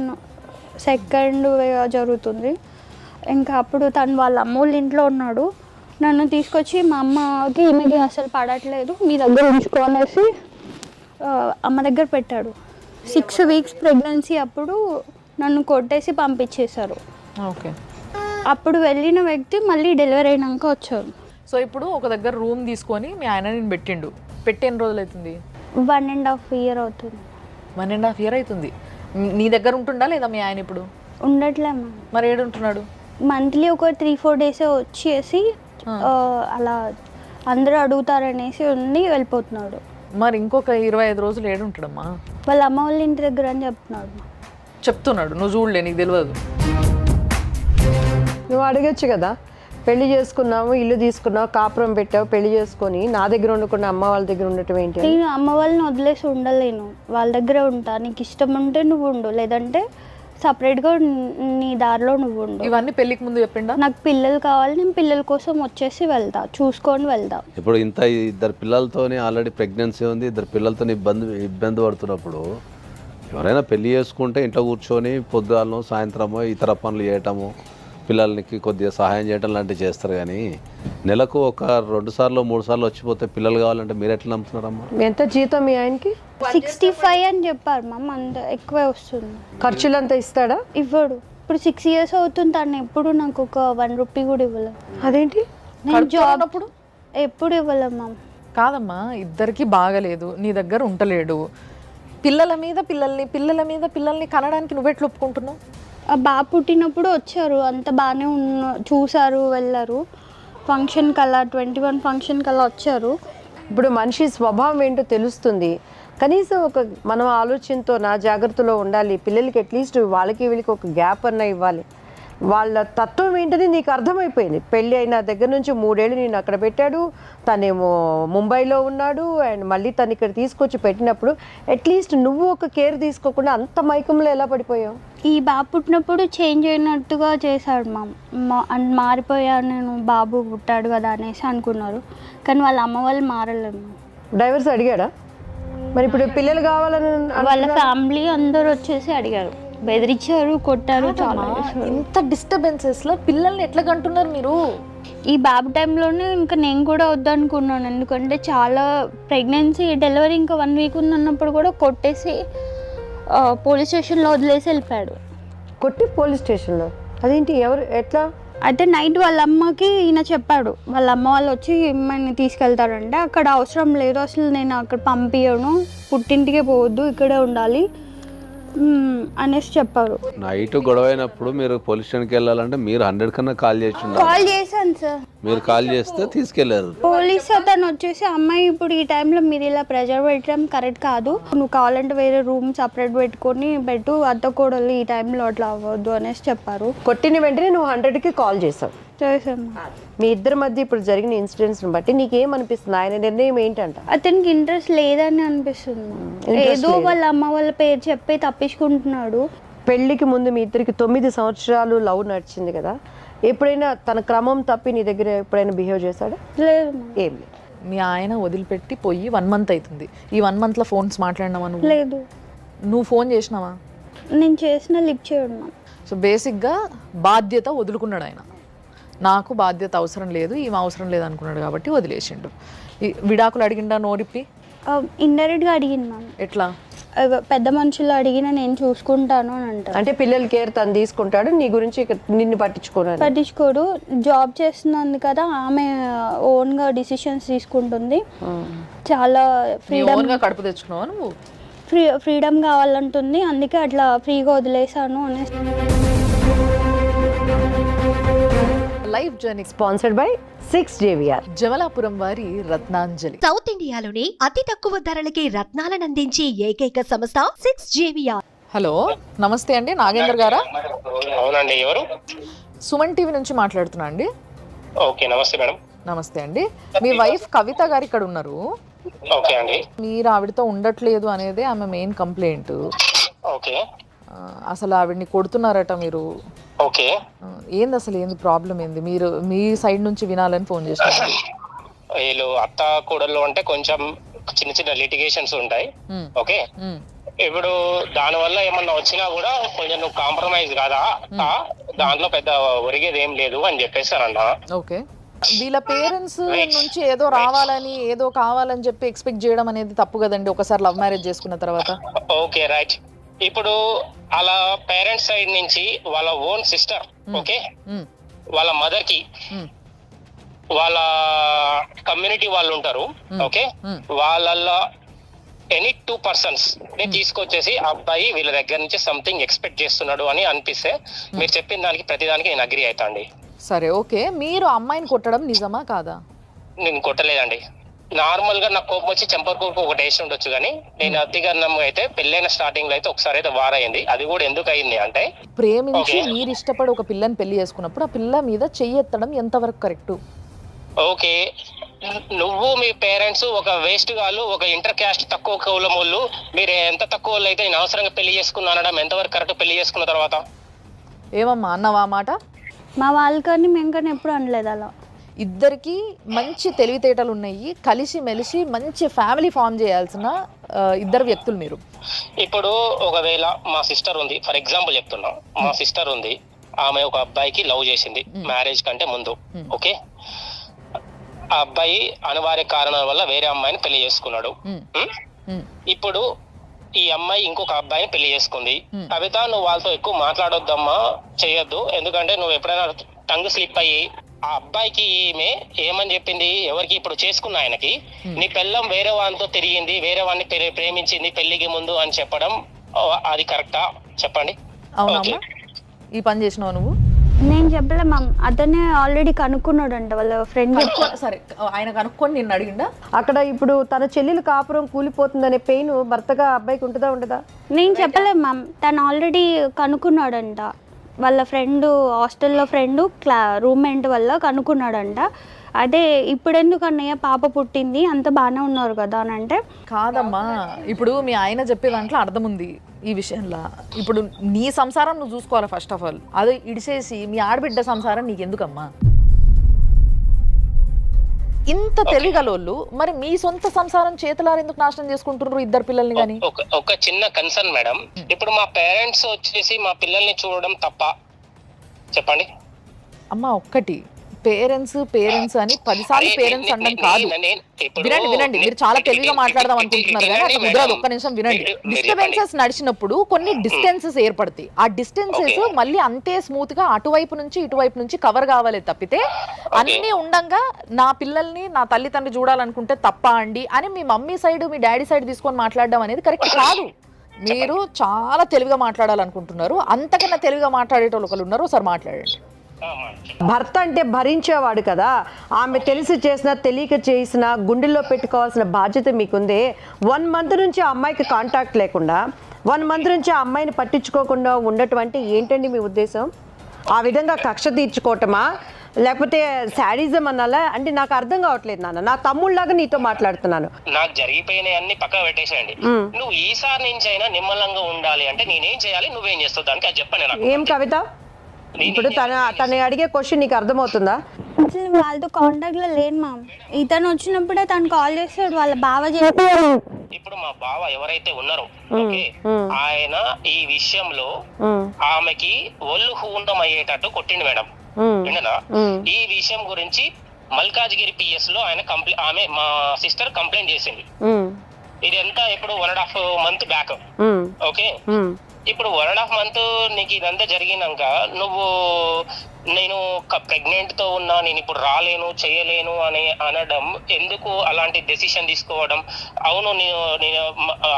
2nd wave జరుగుతుంది. ఇంకా అప్పుడు తను వాళ్ళ అమ్మ వాళ్ళ ఇంట్లో ఉన్నాడు. నన్ను తీసుకొచ్చి మా అమ్మకి ఈమెకి అసలు పడట్లేదు, మీ దగ్గర ఉంచుకోనేసి అమ్మ దగ్గర పెట్టాడు. 6 weeks ప్రెగ్నెన్సీ అప్పుడు నన్ను కొట్టేసి పంపించేశారు. ఓకే. అప్పుడు వెళ్ళిన వ్యక్తి మళ్ళీ డెలివరీ అయినాక వచ్చారు. సో ఇప్పుడు ఒక దగ్గర రూమ్ తీసుకొని మీ ఆయన నేను పెట్టిండు. పెట్టి ఎన్ని రోజులు అవుతుంది? 1.5 year అవుతుంది. 1.5 year అవుతుంది. నీ దగ్గర ఉంటుండా లేదా మీ ఆయన ఇప్పుడు? ఉండట్లే మ్యామ్. మరి ఏడుంటున్నాడు? మంత్లీ ఒక 3-4 days వచ్చేసి అలా అందరూ అడుగుతారనేసి ఉండి వెళ్ళిపోతున్నాడు. మరి ఇంకొక 25 రోజులు ఏడుంటాడమ్మా? వాళ్ళ అమ్మ వాళ్ళ ఇంటి దగ్గర అని చెప్తున్నాడు. నువ్వు చూడలే, నీకు తెలియదు. నువ్వు అడగచ్చు కదా, పెళ్లి చేసుకున్నాము, ఇల్లు తీసుకున్నావు, కాపురం పెట్టావు, పెళ్లి చేసుకొని నా దగ్గర ఉండకుండా అమ్మ వాళ్ళ దగ్గర ఉండటం ఏంటి? నేను అమ్మ వాళ్ళని వదిలేసి ఉండలేను, వాళ్ళ దగ్గరే ఉంటా. నీకు ఇష్టం ఉంటే నువ్వు ఉండు, లేదంటే సపరేట్గా నీ దారిలో నువ్వు ఉండు. ఇవన్నీ పెళ్ళికి ముందు చెప్పిండా? నాకు పిల్లలు కావాలి, నేను పిల్లల కోసం వచ్చేసి వెళ్తా, చూసుకొని వెళ్తా. ఇప్పుడు ఇంత 2 పిల్లలతోనే ఆల్రెడీ ప్రెగ్నెన్సీ ఉంది, 2 పిల్లలతో ఇబ్బంది పడుతున్నప్పుడు ఎవరైనా పెళ్లి చేసుకుంటే ఇంట్లో కూర్చొని పొద్దుగాలను సాయంత్రమో ఇతర పనులు చేయటము, పిల్లలకి కొద్దిగా సహాయం చేయడం లాంటివి చేస్తారు. కానీ నెలకు ఒక 2 సార్లు 3 సార్లు వచ్చిపోతే పిల్లలు కావాలంటే మీరు ఎట్లా నమ్ముతున్నారమ్మా? ఎంత జీతం మీ ఆయనకి? 65 అని చెప్పారు మ్యామ్. అంత ఎక్కువే వస్తుంది. ఖర్చులంతా ఇస్తాడా? ఇవ్వడు. ఇప్పుడు 6 years అవుతుంది, తను ఎప్పుడు నాకు ఒక 1 rupee కూడా ఇవ్వలేదు. అదేంటి? నేను జాబ్ అప్పుడు ఎప్పుడు ఇవ్వలేదు మ్యామ్. కాదమ్మా, ఇద్దరికి బాగలేదు, నీ దగ్గర ఉండలేడు, పిల్లల మీద పిల్లల్ని కనడానికి నువ్వెట్లు ఒప్పుకుంటున్నావు? ఆ బాబు పుట్టినప్పుడు వచ్చారు, అంత బాగానే చూసారు, వెళ్ళారు. ఫంక్షన్కి అలా 21 ఫంక్షన్కి అలా వచ్చారు. ఇప్పుడు మనిషి స్వభావం ఏంటో తెలుస్తుంది. కనీసం ఒక మనం ఆలోచనతో నా జాగ్రత్తలో ఉండాలి, పిల్లలకి అట్లీస్ట్ వాళ్ళకి వీళ్ళకి ఒక గ్యాప్ అన్న ఇవ్వాలి. వాళ్ళ తత్వం ఏంటని నీకు అర్థమైపోయింది. పెళ్ళి అయిన దగ్గర నుంచి 3 ఏళ్ళు నేను అక్కడ పెట్టాడు, తనేమో ముంబైలో ఉన్నాడు, అండ్ మళ్ళీ తను ఇక్కడ తీసుకొచ్చి పెట్టినప్పుడు అట్లీస్ట్ నువ్వు ఒక కేర్ తీసుకోకుండా అంత మైకంలో ఎలా పడిపోయావు? ఈ బాబు పుట్టినప్పుడు చేంజ్ అయినట్టుగా చేశాడు మారిపోయాను నేను, బాబు పుట్టాడు కదా అనేసి అనుకున్నారు. కానీ వాళ్ళ అమ్మ వాళ్ళు మారలేదు. డైవర్స్ అడిగాడా? మరి ఇప్పుడు పిల్లలు కావాలని వాళ్ళ ఫ్యామిలీ అందరూ వచ్చేసి అడిగారు, బెదిరించారు, కొట్టారు, చాలా. ఇంత డిస్టర్బెన్సెస్లో పిల్లల్ని ఎట్లా కంటున్నారు మీరు? ఈ బాబు టైంలోనే ఇంకా నేను కూడా వద్దనుకున్నాను, ఎందుకంటే చాలా ప్రెగ్నెన్సీ డెలివరీ ఇంకా 1 week ఉందన్నప్పుడు కూడా కొట్టేసి పోలీస్ స్టేషన్లో వదిలేసి వెళ్ళిపోయాడు. కొట్టి పోలీస్ స్టేషన్లో? అదేంటి? ఎవరు ఎట్లా? అయితే నైట్ వాళ్ళ అమ్మకి ఈయన చెప్పాడు, వాళ్ళ అమ్మ వాళ్ళు వచ్చి మిమ్మల్ని తీసుకెళ్తారంటే అక్కడ అవసరం లేదు, అసలు నేను అక్కడ పంపించను, పుట్టింటికే పోవద్దు, ఇక్కడే ఉండాలి అనేసి చెప్పారు. నైట్ గొడవ అయినప్పుడు మీరు పోలీస్ స్టేషన్కి వెళ్ళాలంటే మీరు 100 కన్నా కాల్ చేసి ఉండాలి. కాల్ చేశాను సార్. మీరు కాల్ చేస్తే తీసుకెళ్లారు. పోలీస్ అతను వచ్చేసి, అమ్మాయి ఇప్పుడు ఈ టైంలో మీరు ఇలా ప్రెజర్ పెట్టడం కరెక్ట్ కాదు, నువ్వు కావాలంటే వేరే రూమ్ సపరేట్ పెట్టుకొని పెట్టు, అత్త కోడలు ఈ టైంలో అట్లా అవ్వద్దు అనేసి చెప్పారు. కొట్టిన వెంటనే నువ్వు 100కి కాల్ చేసావు. చేసాము. మీ ఇద్దరి మధ్య ఇప్పుడు జరిగిన ఇన్సిడెంట్స్ని బట్టి నీకేమనిపిస్తుంది? ఆయన నిర్ణయం ఏంటంట? అతనికి ఇంట్రెస్ట్ లేదని అనిపిస్తుంది. ఏదో వాళ్ళ అమ్మ వాళ్ళ పేరు చెప్పి తప్పించుకుంటున్నాడు. పెళ్ళికి ముందు మీ ఇద్దరికి 9 సంవత్సరాలు లవ్ నడిచింది కదా, ఎప్పుడైనా తన క్రమం తప్పి నీ దగ్గర ఎప్పుడైనా బిహేవ్ చేశాడా? లేదు మ్యామ్. ఏం లేదు. మీ ఆయన వదిలిపెట్టి పోయి 1 మంత్ అవుతుంది. ఈ 1 మంత్లో ఫోన్స్ మాట్లాడినావా నువ్వు? లేదు, నువ్వు ఫోన్ చేసినావా? నేను చేసిన లిఫ్ట్ చేయడం మ్యామ్. సో బేసిక్గా బాధ్యత వదులుకున్నాడు ఆయన. నాకు బాధ్యత అవసరం లేదు, ఈమె అవసరం లేదు అనుకున్నాడు కాబట్టి వదిలేసిండు. ఈ విడాకులు అడిగిండా నోరిప్పి? ఇండైరెక్ట్గా అడిగింది మ్యామ్. ఎట్లా? పెద్ద మనుషులు అడిగినా నేను చూసుకుంటాను అని అంటారు. అంటే పిల్లల కేర్ తను తీసుకుంటాడు, నీ గురించి నిన్ను పట్టించుకోను. పట్టించుకోడు. జాబ్ చేస్తున్నది కదా, ఆమె ఓన్గా డిసిషన్స్ తీసుకుంటుంది. చాలా ఓన్గా కడుపు తెచ్చుకున్నావా నువ్వు? ఫ్రీడమ్ కావాలంటుంది, అందుకే అట్లా ఫ్రీగా వదిలేసాను అనేసి. Life journey sponsored by 6JVR. Jamalapuram వారి రత్నాంజలి. సౌత్ ఇండియాలోనే అతి తక్కువ ధరలకి రత్నాలను అందించే ఏకైక సంస్థ 6JVR. హలో, నమస్తే అండి, నాగేందర్ గారా? అవునండి, ఎవరు? సుమన్ టీవీ నుంచి మాట్లాడుతున్నా అండి. ఓకే, నమస్తే మేడం. నమస్తే అండి. మీ వైఫ్ కవిత గారు ఇక్కడ ఉన్నారు. ఓకే అండి. మీరు ఆవిడతో ఉండట్లేదు అనేది ఆమె మెయిన్ కంప్లైంట్. ఓకే. అసలు ఆవిడ్ని కొడుతున్నారట మీరు. ఓకే. ఏంది అసలు, ఏంది ప్రాబ్లం ఏంది? మీరు మీ సైడ్ నుంచి వినాలని ఫోన్ చేస్తున్నారు. వీళ్ళు అత్త కూడళ్ళు అంటే కొంచెం చిన్న చిన్న లిటిగేషన్స్ ఉంటాయి. ఓకే. ఇప్పుడు దాని వల్ల ఏమన్నా వచ్చినా కూడా కొంచెం నువ్వు కాంప్రమైజ్ కాదా, దాంట్లో పెద్ద ఒరిగేది ఏం లేదు అని చెప్పేసి అన్న. ఓకే. వీళ్ళ పేరెంట్స్ నుంచి ఏదో రావాలని ఏదో కావాలని చెప్పి ఎక్స్పెక్ట్ చేయడం అనేది తప్పు కదండి, ఒకసారి లవ్ మ్యారేజ్ చేసుకున్న తర్వాత. Okay, right. ఇప్పుడు అలా పేరెంట్స్ సైడ్ నుంచి వాళ్ళ ఓన్ సిస్టర్, ఓకే, వాళ్ళ మదర్ కి వాళ్ళ కమ్యూనిటీ వాళ్ళు ఉంటారు, ఓకే, వాళ్ళల్లో ఎనీ 2 persons ని తీసుకొచ్చేసి అబ్బాయి వీళ్ళ దగ్గర నుంచి సంథింగ్ ఎక్స్పెక్ట్ చేస్తున్నాడు అని అనిపిస్తే మీరు చెప్పిన దానికి ప్రతిదానికి నేను అగ్రి అవుతా అండి. సరే, ఓకే. మీరు అమ్మాయిని కొట్టడం నిజమా కాదా? నేను కొట్టలేదండి. నార్మల్ గా నాకు కోపం వచ్చి చెంపర్కూపు ఒకటి వేసి ఉండొచ్చు, కానీ నేను అతిగన్నంగా అయితే పెళ్ళైన స్టార్టింగ్ లో అయితే ఒకసారి అయితే వారైంది. అది కూడా ఎందుకు అయింది అంటే, ప్రేమించి మీరు ఇష్టపడి ఒక పిల్లని పెళ్లి చేసుకున్నప్పుడు ఆ పిల్ల మీద చెయ్యెత్తడం ఎంతవరకు కరెక్ట్? ఓకే, నువ్వు మీ పేరెంట్స్ ఒక వేస్ట్ గాళ్ళు, ఒక ఇంటర్ క్యాస్ట్ తక్కువ కులం వాళ్ళు, మీరు ఎంత తక్కువ వాళ్ళు అయితే నేను అవసరంగా పెళ్లి చేసుకున్నా అనడం ఎంతవరకు కరెక్ట్? పెళ్లి చేసుకున్న తర్వాత ఏమమ్మా అన్నవా మాట? మా వాళ్ళకని మేము కానీ ఎప్పుడు అనలేదు అలా. ఇద్దరికి మంచి తెలివితేటలు ఉన్నాయి, కలిసి మెలిసి మంచి ఫ్యామిలీ ఫామ్ చేయాల్సిన ఇద్దరు వ్యక్తులు మీరు. ఇప్పుడు ఒకవేళ మా సిస్టర్ ఉంది, ఫర్ ఎగ్జాంపుల్ చెప్తున్నా, మా సిస్టర్ ఉంది, ఆమె ఒక అబ్బాయికి లవ్ చేసింది మ్యారేజ్ కంటే ముందు, ఓకే. ఆ అబ్బాయి అనివార్య కారణాల వల్ల వేరే అమ్మాయిని పెళ్లి చేసుకున్నాడు. ఇప్పుడు ఈ అమ్మాయి ఇంకొక అబ్బాయిని పెళ్లి చేసుకుంది. కవిత, నువ్వు వాళ్ళతో ఎక్కువ మాట్లాడొద్దమ్మా, చేయొద్దు, ఎందుకంటే నువ్వు ఎప్పుడైనా టంగ్ స్లిప్ అయ్యి ఆ అబ్బాయికి ఈమె ఏమని చెప్పింది, ఎవరికి ఇప్పుడు చేసుకున్న ఆయనకి, నీ పెళ్ళం వేరే వాడితో తిరిగింది, వేరే వాడిని ప్రేమించింది పెళ్లికి ముందు అని చెప్పడం అది కరెక్టా? చెప్పండి. అవునమ్మా, ఈ పని చేసినావు నువ్వు? నేను చెప్పలే మ్యామ్, అతనే ఆల్రెడీ కనుక్కున్నాడంట వాళ్ళ ఫ్రెండ్. సరే, ఆయన కనుక్కొని నిన్ను అడిగిందా? అక్కడ ఇప్పుడు తన చెల్లెలు కాపురం కూలిపోతుందనే పెయిన్ భర్తగా అబ్బాయికి ఉంటుందా ఉండదా? నేను చెప్పలే మ్యామ్, తను ఆల్రెడీ కనుక్కున్నాడంట. వాళ్ళ ఫ్రెండ్, హాస్టల్లో ఫ్రెండ్, రూమ్మేట్ వల్ల కనుక్కున్నాడంట. అదే ఇప్పుడు ఎందుకు అన్నయ్య పాప పుట్టింది, అంత బాగానే ఉన్నారు కదా అని అంటే. కాదమ్మా, ఇప్పుడు మీ ఆయన చెప్పే దాంట్లో అర్థం ఉంది ఈ విషయంలో. ఇప్పుడు నీ సంసారం నువ్వు చూసుకోవాలి ఫస్ట్ ఆఫ్ ఆల్. అది ఇడిసేసి మీ ఆడబిడ్డ సంసారం నీకెందుకమ్మా? ఇంత తెలివిగలోళ్ళు మరి మీ సొంత సంసారం చేతులారు ఎందుకు నాశనం చేసుకుంటున్నారు ఇద్దరు పిల్లల్ని? కానీ ఒక చిన్న కన్సర్న్ మేడం, ఇప్పుడు మా పేరెంట్స్ వచ్చేసి మా పిల్లల్ని చూడడం తప్ప? చెప్పండి అమ్మా. ఒక్కటి, పేరెంట్స్ అని 10 సార్లు పేరెంట్స్ అనడం కాదు. వినండి, మీరు చాలా తెలివిగా మాట్లాడదాం అనుకుంటున్నారు కానీ అసలు కుదరదు. ఒక్క నిమిషం వినండి. డిస్టర్బెన్సెస్ నడిచినప్పుడు కొన్ని డిస్టెన్సెస్ ఏర్పడతాయి. ఆ డిస్టెన్సెస్ మళ్ళీ అంతే స్మూత్ గా అటువైపు నుంచి ఇటువైపు నుంచి కవర్ కావాలి తప్పితే అన్ని ఉండంగా నా పిల్లల్ని నా తల్లిదండ్రులు చూడాలనుకుంటే తప్ప అండి అని మీ మమ్మీ సైడ్ మీ డాడీ సైడ్ తీసుకొని మాట్లాడడం అనేది కరెక్ట్ కాదు. మీరు చాలా తెలివిగా మాట్లాడాలనుకుంటున్నారు. అంతకన్నా తెలివిగా మాట్లాడేటోళ్ళు ఒకరు ఉన్నారు, ఒకసారి మాట్లాడండి. భర్త అంటే భరించేవాడు కదా, ఆమె తెలిసి చేసినా తెలియక చేసినా గుండెల్లో పెట్టుకోవాల్సిన బాధ్యత మీకుందే. 1 month నుంచి ఆ అమ్మాయికి కాంటాక్ట్ లేకుండా, 1 month నుంచి ఆ అమ్మాయిని పట్టించుకోకుండా ఉండటం అంటే ఏంటండి మీ ఉద్దేశం? ఆ విధంగా కక్ష తీర్చుకోవటమా, లేకపోతే శాడిజం అనాలా? అంటే నాకు అర్థం కావట్లేదు నాన్న, నా తమ్ముళ్ళలాగా నీతో మాట్లాడుతున్నాను. నాకు జరిగిపోయినాయి అన్ని పక్కన పెట్టేసేయండి. నువ్వు ఈసారి నుంచి అయినా నిమ్మలంగా ఉండాలి అంటే నేనేం చేయాలి, నువ్వేం చేస్తావు దానికి అది చెప్పండి నాకు. ఏం కవిత, ఇప్పుడు తను అడిగే క్వశ్చన్ నీకు అర్థమవుతుందా? అసలు వాళ్ళతో కాంటాక్ట్లో లేను మ్యామ్. ఇతను వచ్చినప్పుడే తను కాల్ చేస్తాడు, వాళ్ళ బావ చెప్పాడు. ఇప్పుడు మా బావ ఎవరైతే ఉన్నారో ఓకే, ఆయన ఈ విషయంలో ఆమెకి ఒళ్ళు హూండం అయ్యేటట్టు కొట్టిండు మేడం. విన్నదా? ఈ విషయం గురించి మల్కాజ్గిరి పిఎస్ లో ఆయన ఆమె మా సిస్టర్ కంప్లైంట్ చేసింది. ఇది ఎంత ఇప్పుడు 1.5 month బ్యాక్. ఓకే, ఇప్పుడు 1.5 month నీకు ఇదంతా జరిగినాక నువ్వు నేను ప్రెగ్నెంట్ తో ఉన్నా, నేను ఇప్పుడు రాలేను చేయలేను అని అనడం ఎందుకు? అలాంటి డెసిషన్ తీసుకోవడం? అవును, నేను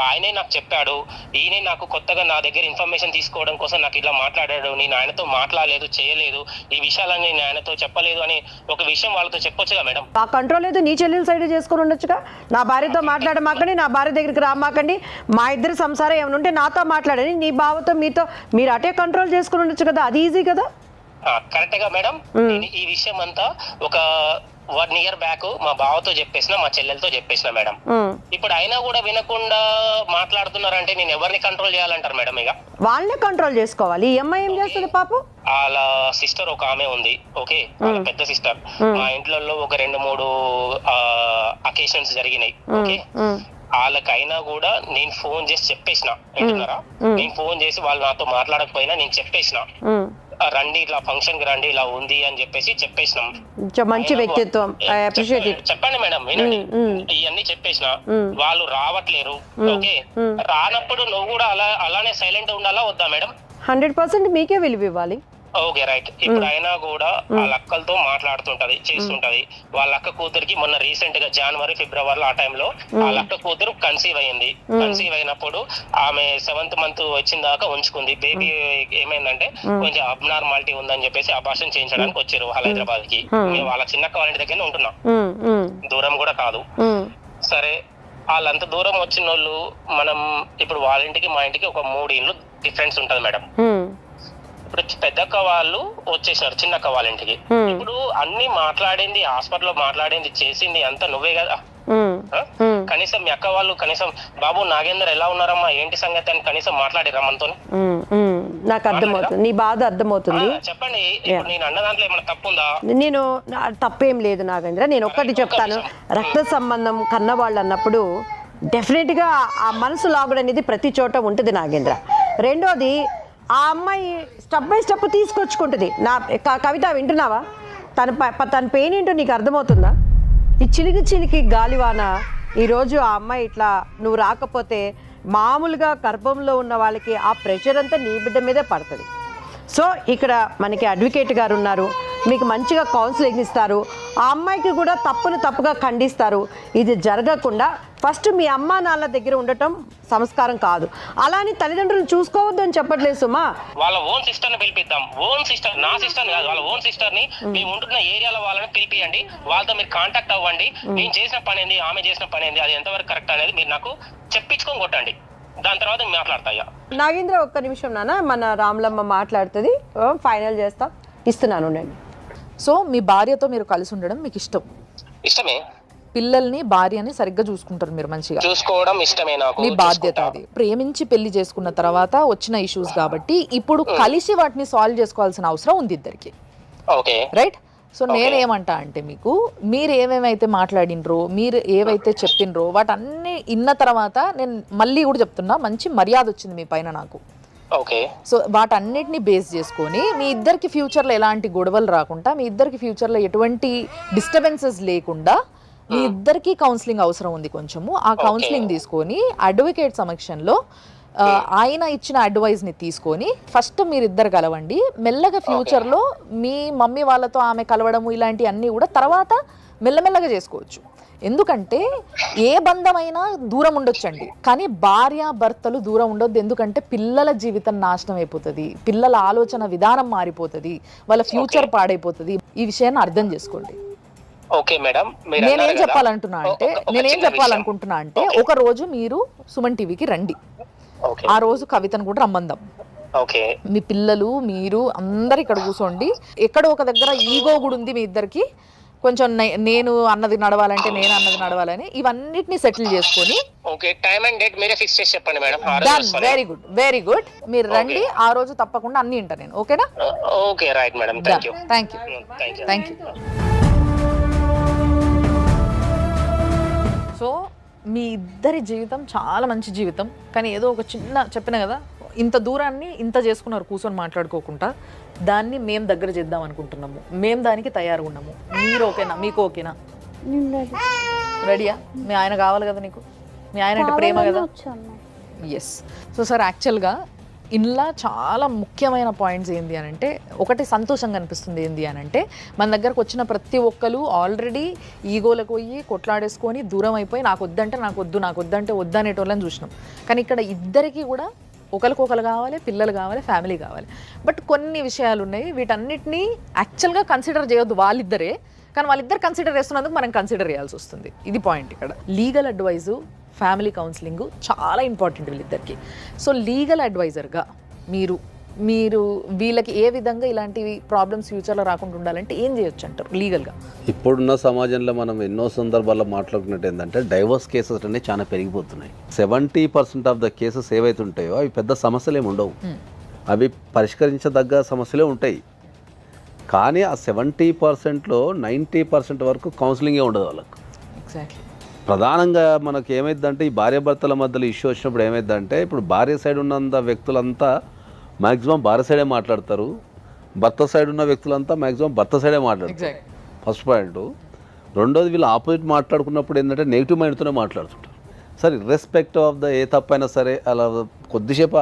ఆయనే నాకు చెప్పాడు, ఈయనే నాకు కొత్తగా నా దగ్గర ఇన్ఫర్మేషన్ తీసుకోవడం కోసం నాకు ఇలా మాట్లాడాడు, నేను ఆయనతో మాట్లాడలేదు చేయలేదు, ఈ విషయాలన్నీ నేను ఆయనతో చెప్పలేదు అని ఒక విషయం వాళ్ళతో చెప్పొచ్చుగా మేడం. ఆ కంట్రోల్ ఏదో నీ చెల్లెల సైడ్ చేసుకుని ఉండొచ్చుగా. నా భార్యతో మాట్లాడమాకండి, నా భార్య దగ్గరికి రామాకండి, మా ఇద్దరు సంసారం ఏమైనా ఉంటే నాతో మాట్లాడని, నీ బావతో మీతో మీరు అటే కంట్రోల్ చేసుకుని ఉండొచ్చు కదా, అది ఈజీ కదా. కరెక్ట్ గా మేడం. నేను ఈ విషయం అంతా ఒక 1 year బ్యాక్ మా బావతో చెప్పేసిన, మా చెల్లెలతో చెప్పేసిన మేడం. ఇప్పుడు అయినా కూడా వినకుండా మాట్లాడుతున్నారంటే నేను ఎవరిని కంట్రోల్ చేయాలంటారు మేడం? ఇక వాళ్ళనే కంట్రోల్ చేసుకోవాలి. ఈ అమ్మాయి ఏం చేస్తుంది పాపం? వాళ్ళ సిస్టర్ ఒక ఆమె ఉంది ఓకే, వాళ్ళ పెద్ద సిస్టర్. మా ఇంట్లో ఒక 2-3 అకేషన్స్ జరిగినాయి ఓకే. వాళ్ళకైనా కూడా నేను ఫోన్ చేసి చెప్పేసిన, వింటున్నారా? నేను ఫోన్ చేసి వాళ్ళు నాతో మాట్లాడకపోయినా నేను చెప్పేసిన, రండి ఇట్లా ఫంక్షన్ కి రండి ఇలా ఉంది అని చెప్పేసి చెప్పేసినాం. మంచి వ్యక్తిత్వం, చెప్పండి మేడం, వినండి. ఇవన్నీ చెప్పేసిన వాళ్ళు రావట్లేరు ఓకే. రానప్పుడు నువ్వు కూడా అలానే సైలెంట్ ఉండాలా వద్దా మేడం? 100% మీకే విలువ ఇవ్వాలి. Okay right. ఇప్పుడు అయినా కూడా వాళ్ళ అక్కలతో మాట్లాడుతుంటది, చేస్తుంటది. వాళ్ళ అక్క కూతురికి మొన్న రీసెంట్ గా జనవరి ఫిబ్రవరి ఆ టైంలో వాళ్ళ అక్క కూతురు కన్సీవ్ అయింది. కన్సీవ్ అయినప్పుడు ఆమె 7th month వచ్చిన దాకా ఉంచుకుంది. బేబీ ఏమైందంటే కొంచెం అబ్నార్మాలిటీ ఉందని చెప్పేసి అబార్షన్ చేయించడానికి వచ్చారు హైదరాబాద్ కి. మేము వాళ్ళ చిన్నక్క వాళ్ళ ఇంటి దగ్గర ఉంటున్నాం, దూరం కూడా కాదు. సరే, వాళ్ళంత దూరం వచ్చిన వాళ్ళు మనం ఇప్పుడు వాళ్ళ ఇంటికి మా ఇంటికి ఒక 3 ఇళ్ళు డిఫరెన్స్ ఉంటది మేడం. ఇప్పుడు పెద్దక్క వాళ్ళు వచ్చేసారు చిన్నక్క వాళ్ళ ఇంటికి. ఇప్పుడు అన్ని మాట్లాడింది, హాస్పిటల్లో మాట్లాడింది, చేసింది అంతా నువ్వే కదా. కనీసం మీ అక్క వాళ్ళు కనీసం బాబు నాగేందర్ ఎలా ఉన్నారమ్మా ఏంటి సంగతి అని కనీసం మాట్లాడిరా మనతో? నాకు అర్థమవుతుంది, నీ బాధ అర్థమవుతుంది. చెప్పండి, ఇప్పుడు నేను అన్న దాంట్లో ఏమైనా తప్పుందా? నేను తప్పేం లేదు నాగేంద్ర. నేను ఒక్కటి చెప్తాను, రక్త సంబంధం కన్నవాళ్ళు అన్నప్పుడు డెఫినెట్గా ఆ మనసు లాగుడు అనేది ప్రతి చోట ఉంటుంది నాగేంద్ర. రెండోది, ఆ అమ్మాయి స్టెప్ బై స్టెప్ తీసుకొచ్చుకుంటుంది. నా కవిత వింటున్నావా? తన పెయిన్ ఏంటో నీకు అర్థమవుతుందా? ఈ చిలికి గాలివాన ఈరోజు ఆ అమ్మాయి ఇట్లా నువ్వు రాకపోతే మామూలుగా గర్భంలో ఉన్న వాళ్ళకి ఆ ప్రెషర్ అంతా నీ బిడ్డ మీదే పడుతుంది. సో ఇక్కడ మనకి అడ్వకేట్ గారు ఉన్నారు, మీకు మంచిగా కౌన్సిలింగ్ ఇస్తారు. ఆ అమ్మాయికి కూడా తప్పుగా ఖండిస్తారు. ఇది జరగకుండా ఫస్ట్ మీ అమ్మా నాన్న దగ్గర ఉండటం సంస్కారం కాదు. అలాని తల్లిదండ్రులు చూసుకోవద్దు అని చెప్పట్లేదు సుమా. వాళ్ళ ఓన్ సిస్టర్ ని పిలిపిద్దాం. ఓన్ సిస్టర్, నా సిస్టర్ కాదు, వాళ్ళ ఓన్ సిస్టర్ ని మేము ఉంటున్న ఏరియాలో వాళ్ళని పిలిపియండి. వాళ్ళతో మీరు కాంటాక్ట్ అవ్వండి. నేను చేసిన పని ఏంది, ఆమె చేసిన పని ఏంది, అది ఎంతవరకు కరెక్ట్ అనేది మీరు నాకు చెప్పించుకొని కొట్టండి. దాని తర్వాత మాట్లాడతాయా? నాగేంద్ర ఒక్క నిమిషం నాన్న, మన రాములమ్మ మాట్లాడుతుంది, ఫైనల్ చేస్తా, ఇస్తున్నాను నేను. సో మీ భార్యతో మీరు కలిసి ఉండడం మీకు ఇష్టం? ఇష్టమే. పిల్లల్ని భార్యని సరిగ్గా చూసుకుంటారు మీరు, మంచిగా చూసుకోవడం ఇష్టమే నాకు, మీ బాధ్యత అది. ప్రేమించి పెళ్లి చేసుకున్న తర్వాత వచ్చిన ఇష్యూస్ కాబట్టి ఇప్పుడు కలిసి వాటిని సాల్వ్ చేసుకోవాల్సిన అవసరం ఉంది ఇద్దరికి. Okay right. సో నేనేమంటా అంటే మీకు, మీరు ఏమేమైతే మాట్లాడినరో, మీరు ఏవైతే చెప్పినరో వాటన్నీ ఇన్న తర్వాత నేను మళ్ళీ కూడా చెప్తున్నా, మంచి మర్యాద వచ్చింది మీ పైన నాకు. ఓకే. సో వాటన్నిటిని బేస్ చేసుకొని మీ ఇద్దరికి ఫ్యూచర్లో ఎలాంటి గొడవలు రాకుండా, మీ ఇద్దరికి ఫ్యూచర్లో ఎటువంటి డిస్టర్బెన్సెస్ లేకుండా మీ ఇద్దరికి కౌన్సిలింగ్ అవసరం ఉంది కొంచెము. ఆ కౌన్సిలింగ్ తీసుకొని అడ్వకేట్ సమక్షంలో ఆయన ఇచ్చిన అడ్వైస్ని తీసుకొని ఫస్ట్ మీరిద్దరు కలవండి. మెల్లగా ఫ్యూచర్లో మీ మమ్మీ వాళ్ళతో ఆమె కలవడము ఇలాంటి అన్నీ కూడా తర్వాత మెల్లమెల్లగా చేసుకోవచ్చు. ఎందుకంటే ఏ బంధమైనా దూరం ఉండొచ్చండి, కానీ భార్య భర్తలు దూరం ఉండొద్దు. ఎందుకంటే పిల్లల జీవితం నాశనం అయిపోతుంది, పిల్లల ఆలోచన విధానం మారిపోతుంది, వాళ్ళ ఫ్యూచర్ పాడైపోతుంది. ఈ విషయాన్ని అర్థం చేసుకోండి. Okay madam. నేనేం చెప్పాలనుకుంటున్నా అంటే ఒక రోజు మీరు సుమన్ టీవీకి రండి. ఆ రోజు కవితను కూడా రమ్మందాం. ఓకే. మీ పిల్లలు మీరు అందరు ఇక్కడ కూర్చోండి. ఎక్కడో ఒక దగ్గర ఈగో కూడా ఉంది మీ ఇద్దరికి. కొంచెం నేను అన్నది నడవాలంటే నేను అన్నది నడవాలని ఇవన్నిటిని సెటిల్ చేసుకొని ఓకే. టైం అండ్ డేట్ మీరే ఫిక్స్ చేసి చెప్పండి మేడం. డన్. వెరీ గుడ్ మీరు రండి. ఆ రోజు తప్పకుండా అన్ని వింటా నేను. ఓకేనా? Okay right madam. Thank you. Thank you. So మీ ఇద్దరి జీవితం చాలా మంచి జీవితం. కానీ ఏదో ఒక చిన్న చెప్పిన కదా, ఇంత దూరాన్ని ఇంత చేసుకున్నారు కూర్చొని మాట్లాడుకోకుండా. దాన్ని మేము దగ్గర చేద్దాం అనుకుంటున్నాము. మేము దానికి తయారు ఉన్నాము. మీరు ఓకేనా? మీకు ఓకేనా? రెడీయా? మీ ఆయన కావాలి కదా నీకు? మీ ఆయన అంటే ప్రేమ కదా? ఎస్. సో సార్ యాక్చువల్గా ఇందులో చాలా ముఖ్యమైన పాయింట్స్ ఏంటి అని అంటే, ఒకటి సంతోషంగా అనిపిస్తుంది ఏంటి అని అంటే, మన దగ్గరకు వచ్చిన ప్రతి ఒక్కరు ఆల్రెడీ ఈగోలకు పోయి కొట్లాడేసుకొని దూరం అయిపోయి నాకు వద్దంటే వద్దనేటోళ్ళని చూసినాం. కానీ ఇక్కడ ఇద్దరికి కూడా ఒకరికొకరు కావాలి, పిల్లలు కావాలి, ఫ్యామిలీ కావాలి. బట్ కొన్ని విషయాలు ఉన్నాయి, వీటన్నిటినీ యాక్చువల్గా కన్సిడర్ చేయొద్దు వాళ్ళిద్దరే. కానీ వాళ్ళిద్దరు కన్సిడర్ చేస్తున్నందుకు మనం కన్సిడర్ చేయాల్సి వస్తుంది. ఇది పాయింట్ ఇక్కడ. లీగల్ అడ్వైజు, ఫ్యామిలీ కౌన్సిలింగ్ చాలా ఇంపార్టెంట్ వీళ్ళిద్దరికి. సో లీగల్ అడ్వైజర్గా మీరు వీళ్ళకి ఏ విధంగా ఇలాంటివి ప్రాబ్లమ్స్ ఫ్యూచర్లో రాకుండా ఉండాలంటే ఏం చేయొచ్చు అంటారు లీగల్గా? ఇప్పుడున్న సమాజంలో మనం ఎన్నో సందర్భాల్లో మాట్లాడుకున్నట్టు ఏంటంటే డైవర్స్ కేసెస్ అనేవి చాలా పెరిగిపోతున్నాయి. 70% ఆఫ్ ద కేసెస్ ఏవైతే ఉంటాయో అవి పెద్ద సమస్యలు ఏమి ఉండవు, అవి పరిష్కరించదగ్గ సమస్యలే ఉంటాయి. కానీ ఆ 70%లో 90% వరకు కౌన్సిలింగే ఉండదు వాళ్ళకు. ఎగ్జాక్ట్లీ. ప్రధానంగా మనకు ఏమైందంటే ఈ భార్యాభర్తల మధ్యలో ఇష్యూ వచ్చినప్పుడు ఏమైందంటే, ఇప్పుడు భార్య సైడ్ ఉన్నంత వ్యక్తులంతా మ్యాక్సిమం భార్య సైడే మాట్లాడతారు, భర్త సైడ్ ఉన్న వ్యక్తులంతా మ్యాక్సిమం భర్త సైడే మాట్లాడతారు. First point. రెండోది, వీళ్ళు ఆపోజిట్ మాట్లాడుకున్నప్పుడు ఏంటంటే నెగిటివ్ మైండ్తోనే మాట్లాడుతుంటారు. సరే, ఇర్రెస్పెక్టివ్ ఆఫ్ ద ఏ తప్పైనా సరే అలా కొద్దిసేపు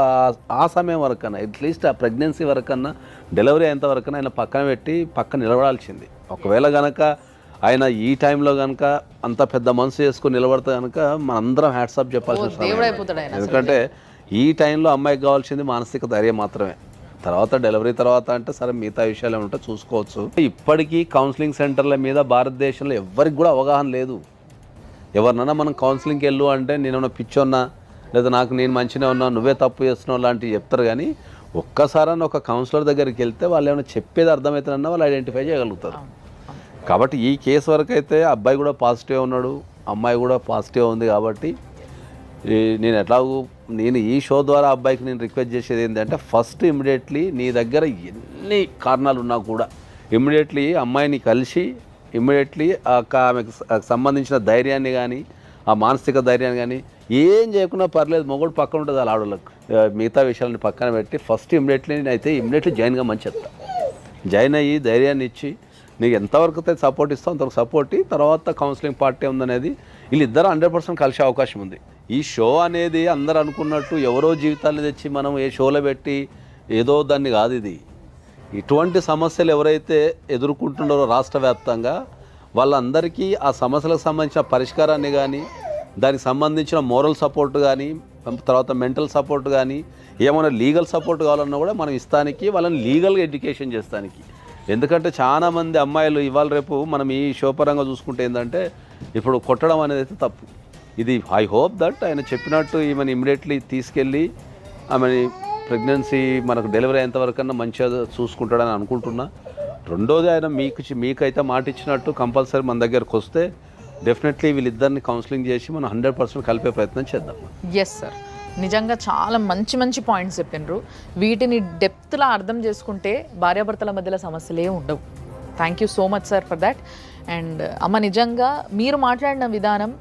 ఆ సమయం వరకన్నా, అట్లీస్ట్ ఆ ప్రెగ్నెన్సీ వరకన్నా, డెలివరీ అయ్యేంత వరకన్నా ఆయన పక్కన పెట్టి పక్కన నిలబడాల్సింది. ఒకవేళ కనుక ఆయన ఈ టైంలో కనుక అంత పెద్ద మనసు చేసుకుని నిలబడితే కనుక మనందరం హ్యాట్సాప్ చెప్పాల్సిన సమయం. ఎందుకంటే ఈ టైంలో అమ్మాయికి కావాల్సింది మానసిక ధైర్యం మాత్రమే. తర్వాత డెలివరీ తర్వాత అంటే సరే మిగతా విషయాలు ఏమంటే చూసుకోవచ్చు. ఇప్పటికీ కౌన్సిలింగ్ సెంటర్ల మీద భారతదేశంలో ఎవరికి కూడా అవగాహన లేదు. ఎవరినైనా మనం కౌన్సిలింగ్కి వెళ్ళు అంటే నేనేమన్నా పిచ్చోన్నా, లేదా నేను మంచిగా ఉన్నా, నువ్వే తప్పు చేస్తున్నావు లాంటివి చెప్తారు. కానీ ఒక్కసారన్నా ఒక కౌన్సిలర్ దగ్గరికి వెళ్తే వాళ్ళు ఏమైనా చెప్పేది అర్థమవుతుందన్నా వాళ్ళు ఐడెంటిఫై చేయగలుగుతారు. కాబట్టి ఈ కేసు వరకు అయితే అబ్బాయి కూడా పాజిటివ్ ఉన్నాడు, అమ్మాయి కూడా పాజిటివ్ ఉంది. కాబట్టి నేను ఈ షో ద్వారా అబ్బాయికి నేను రిక్వెస్ట్ చేసేది ఏంటంటే, ఫస్ట్ ఇమ్మీడియట్లీ నీ దగ్గర ఎన్ని కారణాలు ఉన్నా కూడా ఇమ్మీడియట్లీ అమ్మాయిని కలిసి ఇమ్మీడియట్లీ ఆమెకు సంబంధించిన ధైర్యాన్ని కానీ, ఆ మానసిక ధైర్యాన్ని కానీ ఏం చేయకుండా పర్లేదు, మొగుడు పక్కన ఉంటుంది వాళ్ళ ఆడవాళ్ళకు. మిగతా విషయాలని పక్కన పెట్టి ఫస్ట్ ఇమ్మీడియట్లీ జాయిన్ కమ్మని చెప్తా. జాయిన్ అయ్యి ధైర్యాన్ని ఇచ్చి నీకు ఎంతవరకు అయితే సపోర్ట్ ఇస్తావు అంతవరకు సపోర్ట్ ఇవ్వి. తర్వాత కౌన్సిలింగ్ పార్టీ ఉందనేది వీళ్ళిద్దరు 100% కలిసే అవకాశం ఉంది. ఈ షో అనేది అందరు అనుకున్నట్టు ఎవరో జీవితాన్ని తెచ్చి మనం ఏ షోలో పెట్టి ఏదో దాన్ని కాదు. ఇది ఇటువంటి సమస్యలు ఎవరైతే ఎదుర్కొంటున్నారో రాష్ట్ర వ్యాప్తంగా వాళ్ళందరికీ ఆ సమస్యలకు సంబంధించిన పరిష్కారాన్ని కానీ, దానికి సంబంధించిన మోరల్ సపోర్ట్ కానీ, తర్వాత మెంటల్ సపోర్ట్ కానీ, ఏమైనా లీగల్ సపోర్ట్ కావాలన్నా కూడా మనం ఇస్తానికి, వాళ్ళని లీగల్గా ఎడ్యుకేషన్ చేస్తానికి. ఎందుకంటే చాలామంది అమ్మాయిలు ఇవాళ రేపు మనం ఈ షో పరంగా చూసుకుంటే ఏంటంటే, ఇప్పుడు కొట్టడం అనేది అయితే తప్పు. ఇది ఐ హోప్ దట్ ఆయన చెప్పినట్టు ఈమెను ఇమ్మీడియట్లీ తీసుకెళ్ళి ఆమెని ప్రెగ్నెన్సీ మనకు డెలివరీ అయ్యేంతవరకన్నా మంచిగా చూసుకుంటాడని అనుకుంటున్నా. రెండోది, ఆయన మీకైతే మాట ఇచ్చినట్టు కంపల్సరీ మన దగ్గరకు వస్తే డెఫినెట్లీ వీళ్ళిద్దరిని కౌన్సిలింగ్ చేసి మనం 100% కలిపే ప్రయత్నం చేద్దాం. ఎస్ సార్, నిజంగా చాలా మంచి పాయింట్స్ చెప్పినారు. వీటిని డెప్త్లో అర్థం చేసుకుంటే భార్యాభర్తల మధ్యలో సమస్యలే ఉండవు. Thank you so much sir for that. And అమ్మ, నిజంగా మీరు మాట్లాడిన విధానం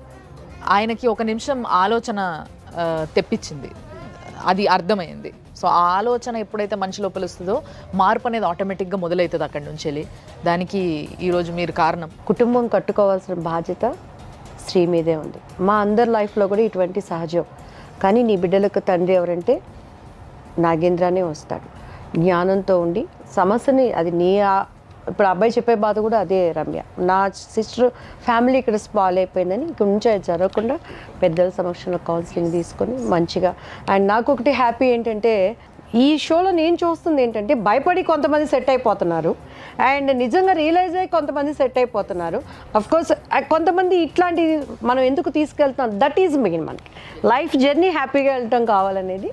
ఆయనకి ఒక నిమిషం ఆలోచన తెప్పించింది, అది అర్థమైంది. సో ఆ ఆలోచన ఎప్పుడైతే మనిషి లోపల వస్తుందో మార్పు అనేది ఆటోమేటిక్గా మొదలవుతుంది అక్కడి నుంచి వెళ్ళి. దానికి ఈరోజు మీరు కారణం. కుటుంబం కట్టుకోవాల్సిన బాధ్యత స్త్రీ మీదే ఉంది. మా అందరి లైఫ్లో కూడా ఇటువంటి సహజం. కానీ నీ బిడ్డలకు తండ్రి ఎవరంటే నాగేంద్రనే వస్తాడు. జ్ఞానంతో ఉండి సమస్యని, అది ఇప్పుడు అబ్బాయి చెప్పే బాధ కూడా అదే రమ్య. నా సిస్టర్ ఫ్యామిలీ ఇక్కడ స్పాల్ అయిపోయిందని ఇక్కడ నుంచి అది జరగకుండా పెద్దల సమక్షంలో కౌన్సిలింగ్ తీసుకొని మంచిగా. అండ్ నాకు ఒకటి హ్యాపీ ఏంటంటే, ఈ షోలో నేను చూస్తుంది ఏంటంటే, భయపడి కొంతమంది సెట్ అయిపోతున్నారు అండ్ నిజంగా రియలైజ్ అయ్యి కొంతమంది సెట్ అయిపోతున్నారు. అఫ్కోర్స్ కొంతమంది ఇట్లాంటి మనం ఎందుకు తీసుకెళ్తున్నాం, దట్ ఈజ్ మెయిన్. మనకి లైఫ్ జర్నీ హ్యాపీగా వెళ్ళటం కావాలనేది.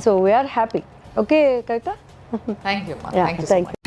So we are happy. Okay Kavita thank you thank you